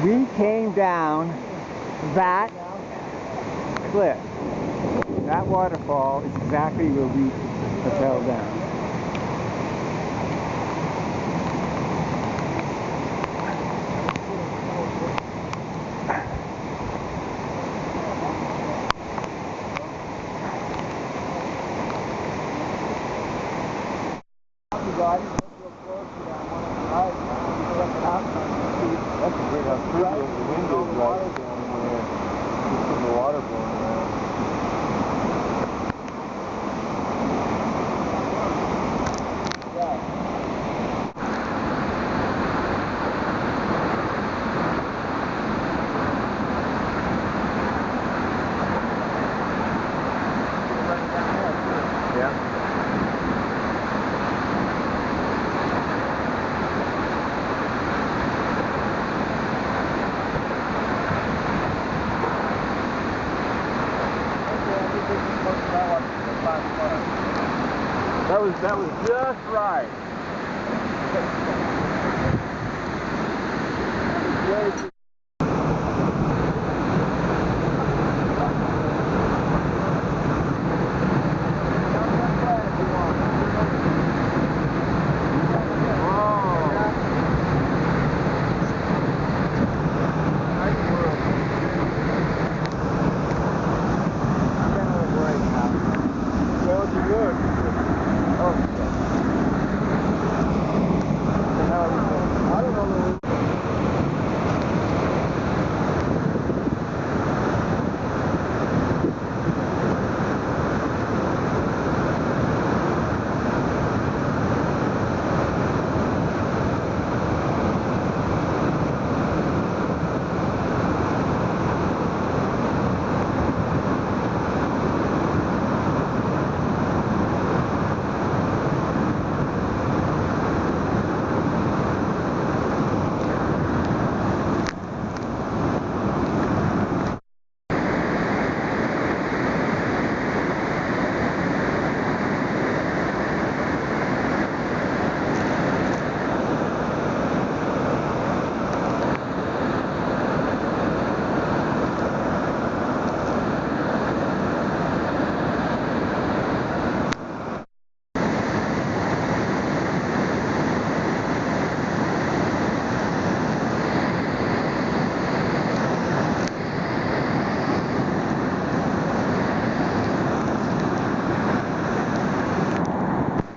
We came down that cliff. That waterfall is exactly where we fell down. That's a great how pretty the wind is right down there. Just from the water blowing around. Yeah. That was just right.